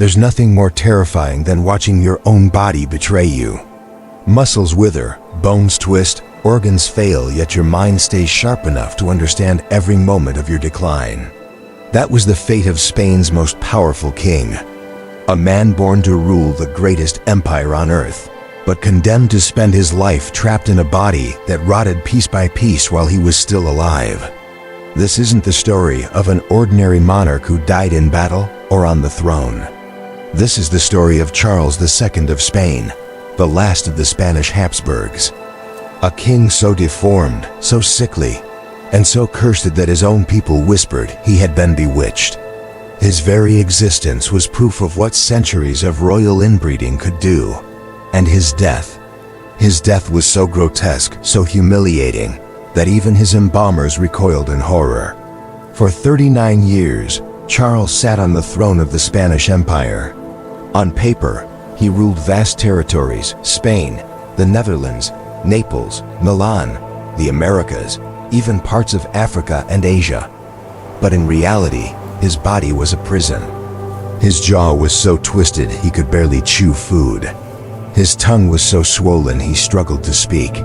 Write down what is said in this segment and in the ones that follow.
There's nothing more terrifying than watching your own body betray you. Muscles wither, bones twist, organs fail, yet your mind stays sharp enough to understand every moment of your decline. That was the fate of Spain's most powerful king. A man born to rule the greatest empire on earth, but condemned to spend his life trapped in a body that rotted piece by piece while he was still alive. This isn't the story of an ordinary monarch who died in battle or on the throne. This is the story of Charles II of Spain, the last of the Spanish Habsburgs. A king so deformed, so sickly, and so cursed that his own people whispered he had been bewitched. His very existence was proof of what centuries of royal inbreeding could do. And his death was so grotesque, so humiliating, that even his embalmers recoiled in horror. For 39 years, Charles sat on the throne of the Spanish Empire. On paper, he ruled vast territories: Spain, the Netherlands, Naples, Milan, the Americas, even parts of Africa and Asia. But in reality, his body was a prison. His jaw was so twisted he could barely chew food. His tongue was so swollen he struggled to speak.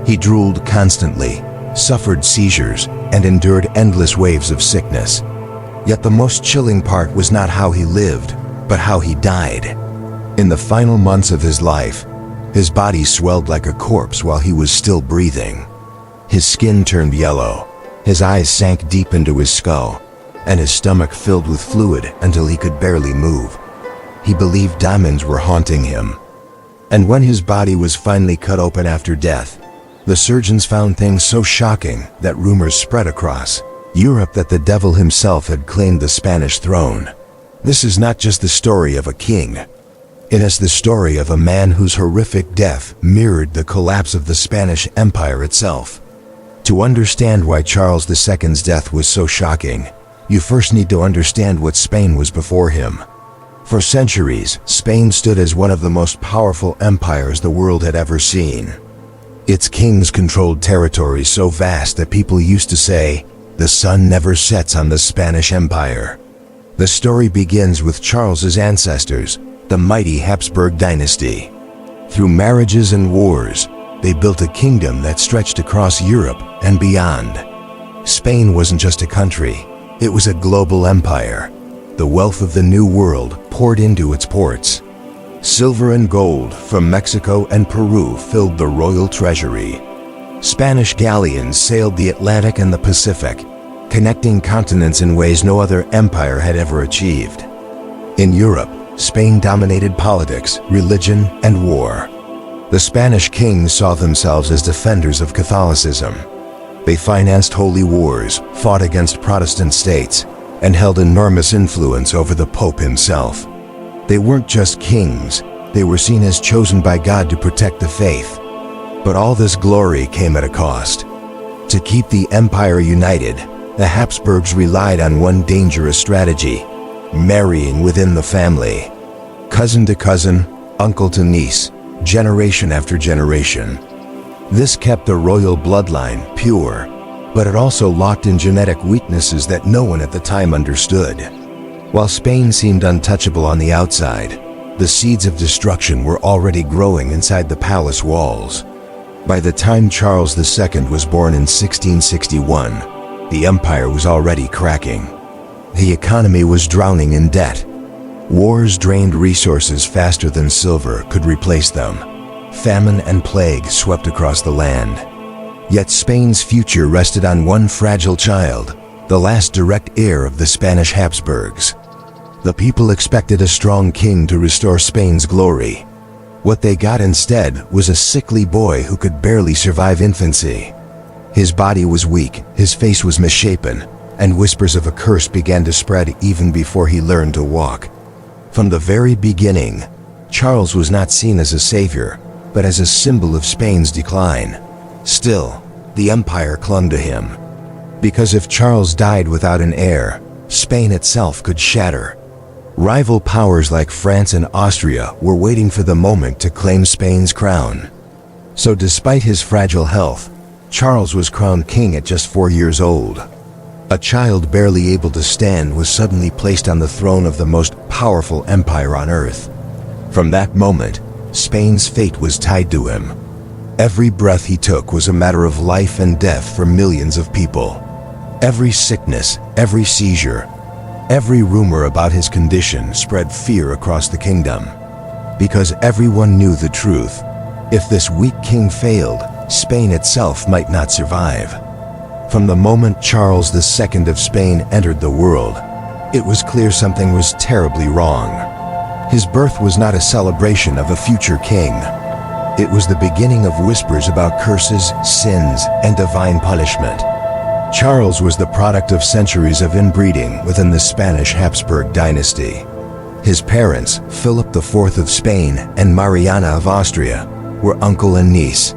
He drooled constantly, suffered seizures, and endured endless waves of sickness. Yet the most chilling part was not how he lived, but how he died. In the final months of his life, his body swelled like a corpse while he was still breathing. His skin turned yellow, his eyes sank deep into his skull, and his stomach filled with fluid until he could barely move. He believed demons were haunting him. And when his body was finally cut open after death, the surgeons found things so shocking that rumors spread across Europe that the devil himself had claimed the Spanish throne. This is not just the story of a king. It is the story of a man whose horrific death mirrored the collapse of the Spanish Empire itself. To understand why Charles II's death was so shocking, you first need to understand what Spain was before him. For centuries, Spain stood as one of the most powerful empires the world had ever seen. Its kings controlled territories so vast that people used to say, "The sun never sets on the Spanish Empire." The story begins with Charles's ancestors, the mighty Habsburg dynasty. Through marriages and wars, they built a kingdom that stretched across Europe and beyond. Spain wasn't just a country, it was a global empire. The wealth of the New World poured into its ports. Silver and gold from Mexico and Peru filled the royal treasury. Spanish galleons sailed the Atlantic and the Pacific, connecting continents in ways no other empire had ever achieved. In Europe, Spain dominated politics, religion, and war. The Spanish kings saw themselves as defenders of Catholicism. They financed holy wars, fought against Protestant states, and held enormous influence over the Pope himself. They weren't just kings, they were seen as chosen by God to protect the faith. But all this glory came at a cost. To keep the empire united, the Habsburgs relied on one dangerous strategy: marrying within the family. Cousin to cousin, uncle to niece, generation after generation. This kept the royal bloodline pure, but it also locked in genetic weaknesses that no one at the time understood. While Spain seemed untouchable on the outside, the seeds of destruction were already growing inside the palace walls. By the time Charles II was born in 1661, the empire was already cracking. The economy was drowning in debt. Wars drained resources faster than silver could replace them. Famine and plague swept across the land. Yet Spain's future rested on one fragile child, the last direct heir of the Spanish Habsburgs. The people expected a strong king to restore Spain's glory. What they got instead was a sickly boy who could barely survive infancy. His body was weak, his face was misshapen, and whispers of a curse began to spread even before he learned to walk. From the very beginning, Charles was not seen as a savior, but as a symbol of Spain's decline. Still, the empire clung to him. Because if Charles died without an heir, Spain itself could shatter. Rival powers like France and Austria were waiting for the moment to claim Spain's crown. So despite his fragile health, Charles was crowned king at just 4 years old. A child barely able to stand was suddenly placed on the throne of the most powerful empire on earth. From that moment, Spain's fate was tied to him. Every breath he took was a matter of life and death for millions of people. Every sickness, every seizure, every rumor about his condition spread fear across the kingdom. Because everyone knew the truth. If this weak king failed, Spain itself might not survive. From the moment Charles II of Spain entered the world, it was clear something was terribly wrong. His birth was not a celebration of a future king. It was the beginning of whispers about curses, sins, and divine punishment. Charles was the product of centuries of inbreeding within the Spanish Habsburg dynasty. His parents, Philip IV of Spain and Mariana of Austria, were uncle and niece.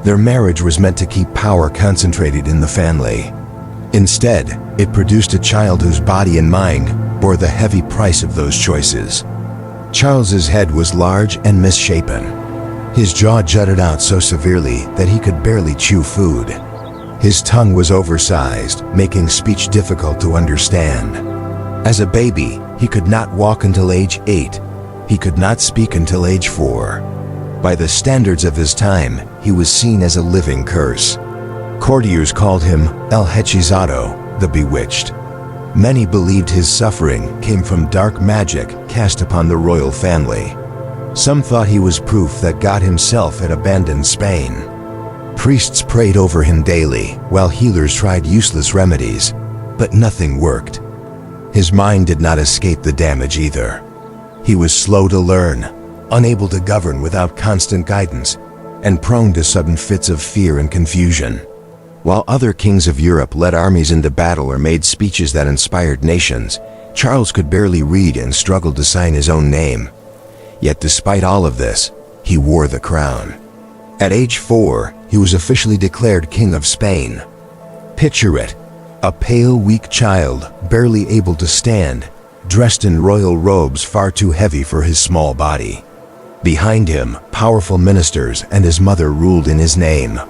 Their marriage was meant to keep power concentrated in the family. Instead, it produced a child whose body and mind bore the heavy price of those choices. Charles's head was large and misshapen. His jaw jutted out so severely that he could barely chew food. His tongue was oversized, making speech difficult to understand. As a baby, he could not walk until age 8. He could not speak until age 4. By the standards of his time, he was seen as a living curse. Courtiers called him El Hechizado, the Bewitched. Many believed his suffering came from dark magic cast upon the royal family. Some thought he was proof that God himself had abandoned Spain. Priests prayed over him daily, while healers tried useless remedies, but nothing worked. His mind did not escape the damage either. He was slow to learn, unable to govern without constant guidance, and prone to sudden fits of fear and confusion. While other kings of Europe led armies into battle or made speeches that inspired nations, Charles could barely read and struggled to sign his own name. Yet despite all of this, he wore the crown. At age 4, he was officially declared King of Spain. Picture it, a pale, weak child, barely able to stand, dressed in royal robes far too heavy for his small body. Behind him, powerful ministers and his mother ruled in his name.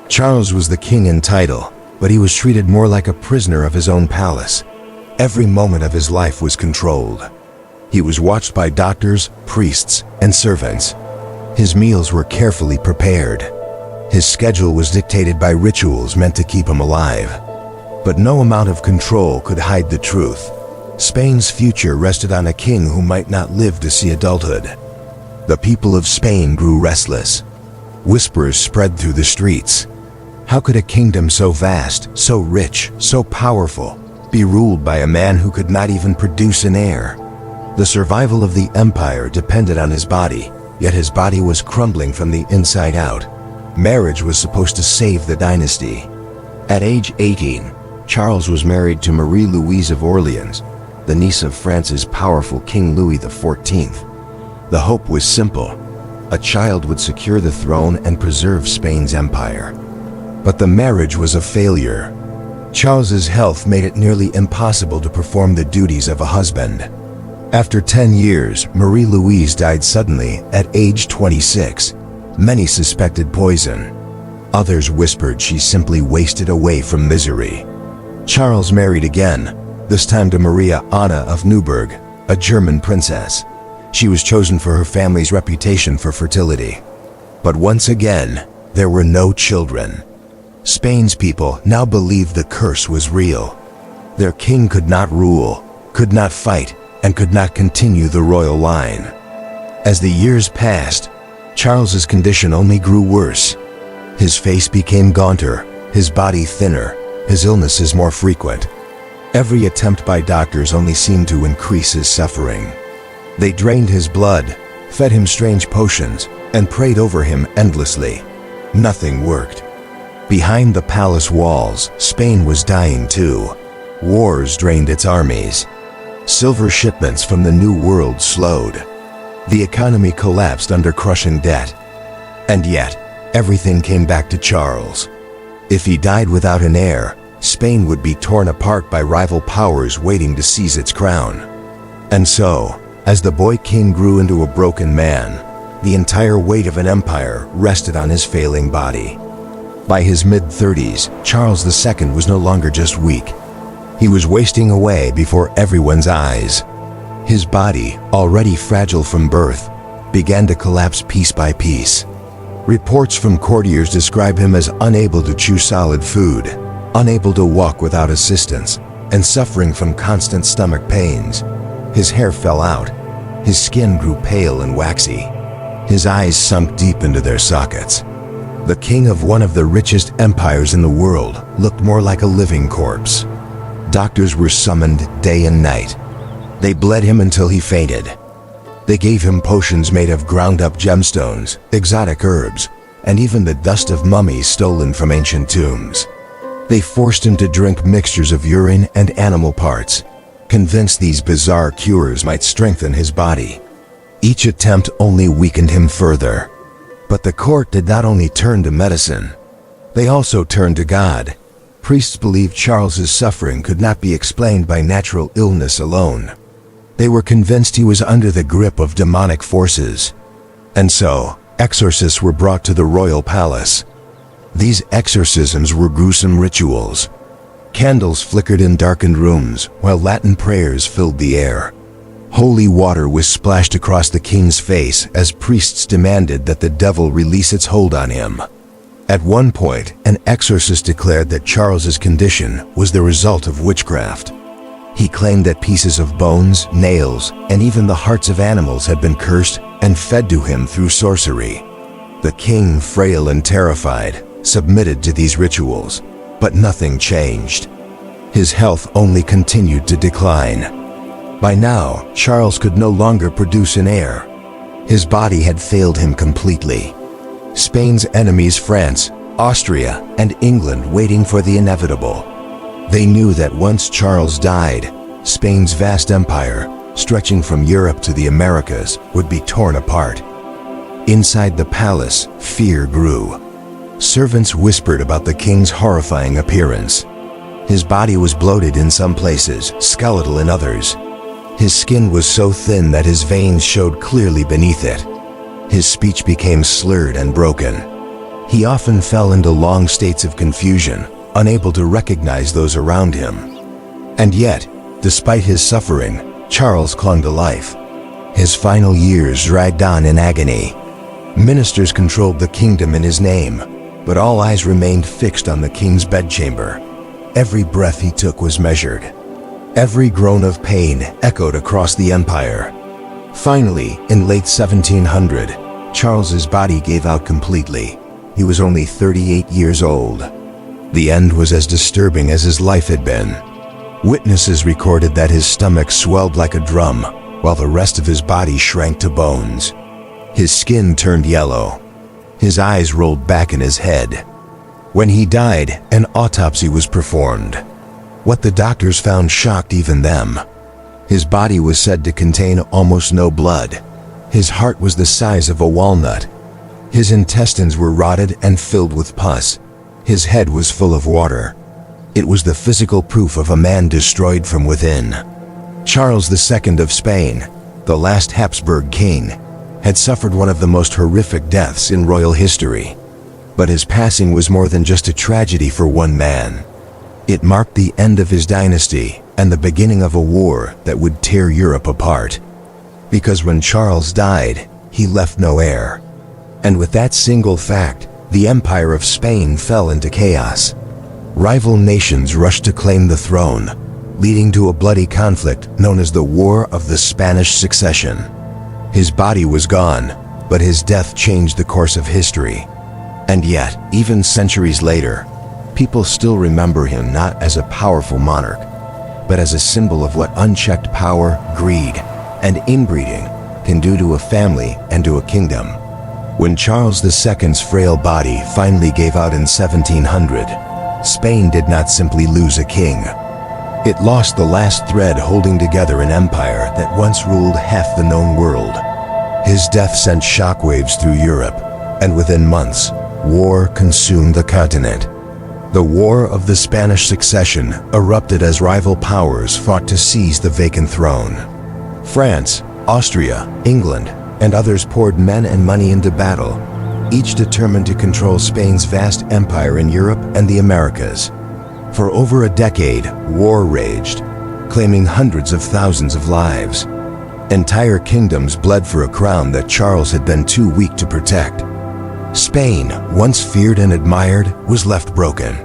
Charles was the king in title, but he was treated more like a prisoner of his own palace. Every moment of his life was controlled. He was watched by doctors, priests, and servants. His meals were carefully prepared. His schedule was dictated by rituals meant to keep him alive. But no amount of control could hide the truth. Spain's future rested on a king who might not live to see adulthood. The people of Spain grew restless. Whispers spread through the streets. How could a kingdom so vast, so rich, so powerful, be ruled by a man who could not even produce an heir? The survival of the empire depended on his body, yet his body was crumbling from the inside out. Marriage was supposed to save the dynasty. At age 18, Charles was married to Marie-Louise of Orleans, the niece of France's powerful King Louis XIV. The hope was simple. A child would secure the throne and preserve Spain's empire. But the marriage was a failure. Charles's health made it nearly impossible to perform the duties of a husband. After 10 years, Marie-Louise died suddenly at age 26. Many suspected poison. Others whispered she simply wasted away from misery. Charles married again, this time to Maria Anna of Neuburg, a German princess. She was chosen for her family's reputation for fertility. But once again, there were no children. Spain's people now believed the curse was real. Their king could not rule, could not fight, and could not continue the royal line. As the years passed, Charles's condition only grew worse. His face became gaunter, his body thinner, his illnesses more frequent. Every attempt by doctors only seemed to increase his suffering. They drained his blood, fed him strange potions, and prayed over him endlessly. Nothing worked. Behind the palace walls, Spain was dying too. Wars drained its armies. Silver shipments from the New World slowed. The economy collapsed under crushing debt. And yet, everything came back to Charles. If he died without an heir, Spain would be torn apart by rival powers waiting to seize its crown. And so, as the boy king grew into a broken man, the entire weight of an empire rested on his failing body. By his mid-30s, Charles II was no longer just weak. He was wasting away before everyone's eyes. His body, already fragile from birth, began to collapse piece by piece. Reports from courtiers describe him as unable to chew solid food, unable to walk without assistance, and suffering from constant stomach pains. His hair fell out. His skin grew pale and waxy. His eyes sunk deep into their sockets. The king of one of the richest empires in the world looked more like a living corpse. Doctors were summoned day and night. They bled him until he fainted. They gave him potions made of ground-up gemstones, exotic herbs, and even the dust of mummies stolen from ancient tombs. They forced him to drink mixtures of urine and animal parts, convinced these bizarre cures might strengthen his body. Each attempt only weakened him further. But the court did not only turn to medicine, they also turned to God. Priests believed Charles's suffering could not be explained by natural illness alone. They were convinced he was under the grip of demonic forces. And so, exorcists were brought to the royal palace. These exorcisms were gruesome rituals. Candles flickered in darkened rooms while Latin prayers filled the air. Holy water was splashed across the king's face as priests demanded that the devil release its hold on him. At one point, an exorcist declared that Charles's condition was the result of witchcraft. He claimed that pieces of bones, nails, and even the hearts of animals had been cursed and fed to him through sorcery. The king, frail and terrified, submitted to these rituals, but nothing changed. His health only continued to decline. By now, Charles could no longer produce an heir. His body had failed him completely. Spain's enemies, France, Austria, and England, waiting for the inevitable. They knew that once Charles died, Spain's vast empire, stretching from Europe to the Americas, would be torn apart. Inside the palace, fear grew. Servants whispered about the king's horrifying appearance. His body was bloated in some places, skeletal in others. His skin was so thin that his veins showed clearly beneath it. His speech became slurred and broken. He often fell into long states of confusion, unable to recognize those around him. And yet, despite his suffering, Charles clung to life. His final years dragged on in agony. Ministers controlled the kingdom in his name, but all eyes remained fixed on the king's bedchamber. Every breath he took was measured. Every groan of pain echoed across the empire. Finally, in late 1700, Charles's body gave out completely. He was only 38 years old. The end was as disturbing as his life had been. Witnesses recorded that his stomach swelled like a drum, while the rest of his body shrank to bones. His skin turned yellow. His eyes rolled back in his head. When he died, an autopsy was performed. What the doctors found shocked even them. His body was said to contain almost no blood. His heart was the size of a walnut. His intestines were rotted and filled with pus. His head was full of water. It was the physical proof of a man destroyed from within. Charles II of Spain, the last Habsburg king, had suffered one of the most horrific deaths in royal history. But his passing was more than just a tragedy for one man. It marked the end of his dynasty and the beginning of a war that would tear Europe apart. Because when Charles died, he left no heir. And with that single fact, the Empire of Spain fell into chaos. Rival nations rushed to claim the throne, leading to a bloody conflict known as the War of the Spanish Succession. His body was gone, but his death changed the course of history. And yet, even centuries later, people still remember him not as a powerful monarch, but as a symbol of what unchecked power, greed, and inbreeding can do to a family and to a kingdom. When Charles II's frail body finally gave out in 1700, Spain did not simply lose a king. It lost the last thread holding together an empire that once ruled half the known world. His death sent shockwaves through Europe, and within months, war consumed the continent. The War of the Spanish Succession erupted as rival powers fought to seize the vacant throne. France, Austria, England, and others poured men and money into battle, each determined to control Spain's vast empire in Europe and the Americas. For over a decade, war raged, claiming hundreds of thousands of lives. Entire kingdoms bled for a crown that Charles had been too weak to protect. Spain, once feared and admired, was left broken.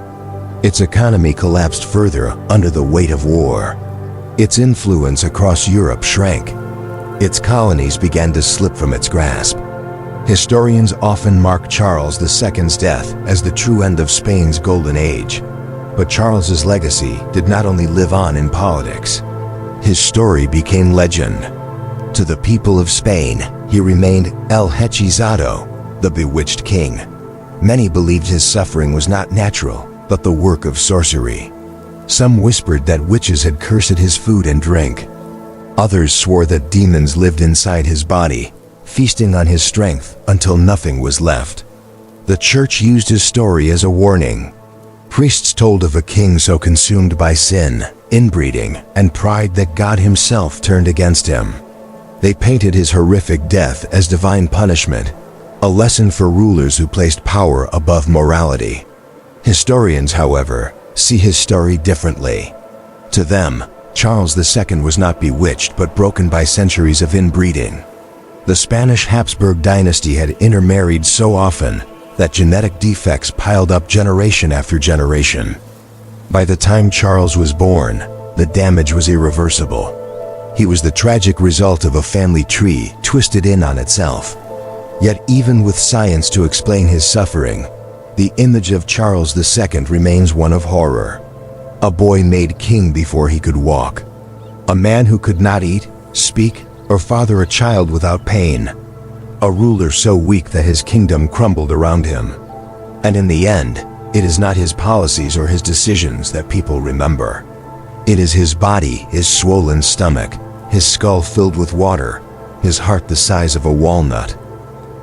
Its economy collapsed further under the weight of war. Its influence across Europe shrank. Its colonies began to slip from its grasp. Historians often mark Charles II's death as the true end of Spain's golden age. But Charles's legacy did not only live on in politics. His story became legend. To the people of Spain, he remained El Hechizado, the bewitched king. Many believed his suffering was not natural, but the work of sorcery. Some whispered that witches had cursed his food and drink. Others swore that demons lived inside his body, feasting on his strength until nothing was left. The church used his story as a warning. Priests told of a king so consumed by sin, inbreeding, and pride that God himself turned against him. They painted his horrific death as divine punishment, a lesson for rulers who placed power above morality. Historians, however, see his story differently. To them, Charles II was not bewitched but broken by centuries of inbreeding. The Spanish Habsburg dynasty had intermarried so often that genetic defects piled up generation after generation. By the time Charles was born, the damage was irreversible. He was the tragic result of a family tree twisted in on itself. Yet even with science to explain his suffering, the image of Charles II remains one of horror. A boy made king before he could walk. A man who could not eat, speak, or father a child without pain. A ruler so weak that his kingdom crumbled around him. And in the end, it is not his policies or his decisions that people remember. It is his body, his swollen stomach, his skull filled with water, his heart the size of a walnut.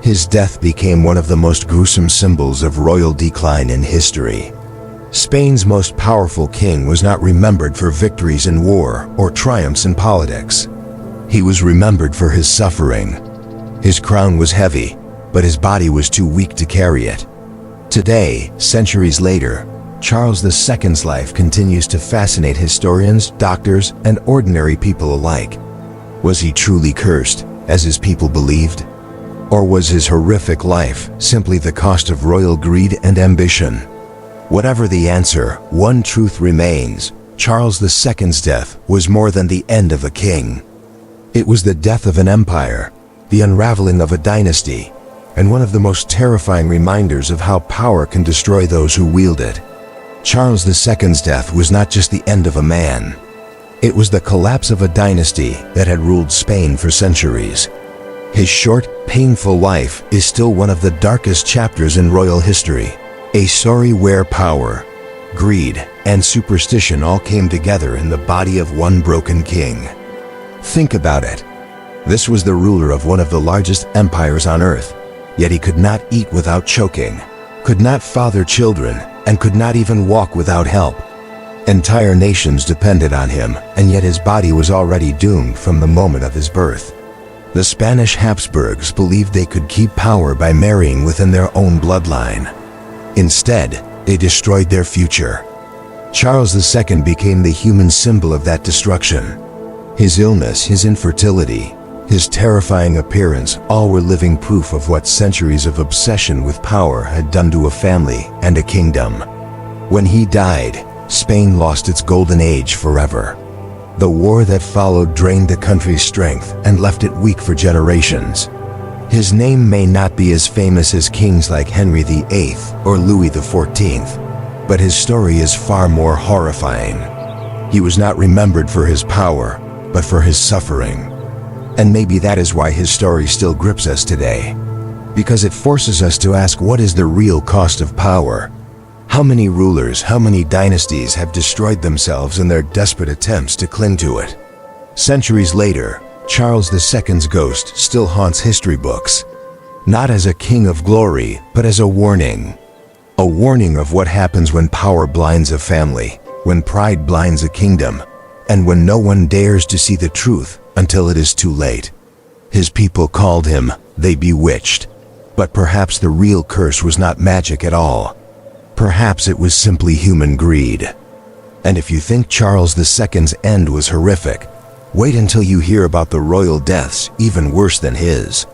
His death became one of the most gruesome symbols of royal decline in history. Spain's most powerful king was not remembered for victories in war or triumphs in politics. He was remembered for his suffering. His crown was heavy, but his body was too weak to carry it. Today, centuries later, Charles II's life continues to fascinate historians, doctors, and ordinary people alike. Was he truly cursed, as his people believed? Or was his horrific life simply the cost of royal greed and ambition? Whatever the answer, one truth remains: Charles II's death was more than the end of a king. It was the death of an empire, the unraveling of a dynasty, and one of the most terrifying reminders of how power can destroy those who wield it. Charles II's death was not just the end of a man. It was the collapse of a dynasty that had ruled Spain for centuries. His short, painful life is still one of the darkest chapters in royal history, a story where power, greed, and superstition all came together in the body of one broken king. Think about it. This was the ruler of one of the largest empires on earth, yet he could not eat without choking, could not father children, and could not even walk without help. Entire nations depended on him, and yet his body was already doomed from the moment of his birth. The Spanish Habsburgs believed they could keep power by marrying within their own bloodline. Instead, they destroyed their future. Charles II became the human symbol of that destruction. His illness, his infertility, his terrifying appearance, all were living proof of what centuries of obsession with power had done to a family and a kingdom. When he died, Spain lost its golden age forever. The war that followed drained the country's strength and left it weak for generations. His name may not be as famous as kings like Henry VIII or Louis XIV, but his story is far more horrifying. He was not remembered for his power, but for his suffering. And maybe that is why his story still grips us today. Because it forces us to ask, what is the real cost of power? How many rulers, how many dynasties have destroyed themselves in their desperate attempts to cling to it? Centuries later, Charles II's ghost still haunts history books. Not as a king of glory, but as a warning. A warning of what happens when power blinds a family, when pride blinds a kingdom, and when no one dares to see the truth until it is too late. His people called him the Bewitched, but perhaps the real curse was not magic at all. Perhaps it was simply human greed. And if you think Charles II's end was horrific, wait until you hear about the royal deaths even worse than his.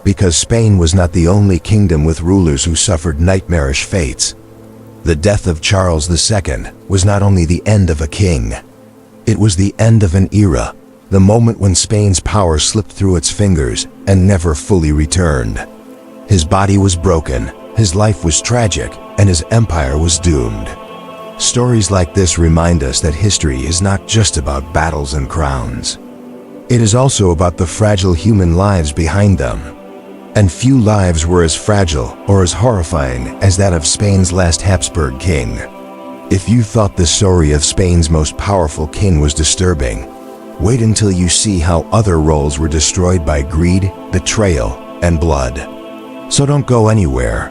Because Spain was not the only kingdom with rulers who suffered nightmarish fates. The death of Charles II was not only the end of a king, it was the end of an era, the moment when Spain's power slipped through its fingers and never fully returned. His body was broken, his life was tragic, and his empire was doomed. Stories like this remind us that history is not just about battles and crowns. It is also about the fragile human lives behind them. And few lives were as fragile or as horrifying as that of Spain's last Habsburg king. If you thought the story of Spain's most powerful king was disturbing, wait until you see how other roles were destroyed by greed, betrayal, and blood. So don't go anywhere.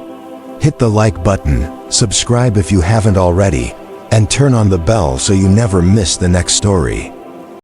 Hit the like button, subscribe if you haven't already, and turn on the bell so you never miss the next story.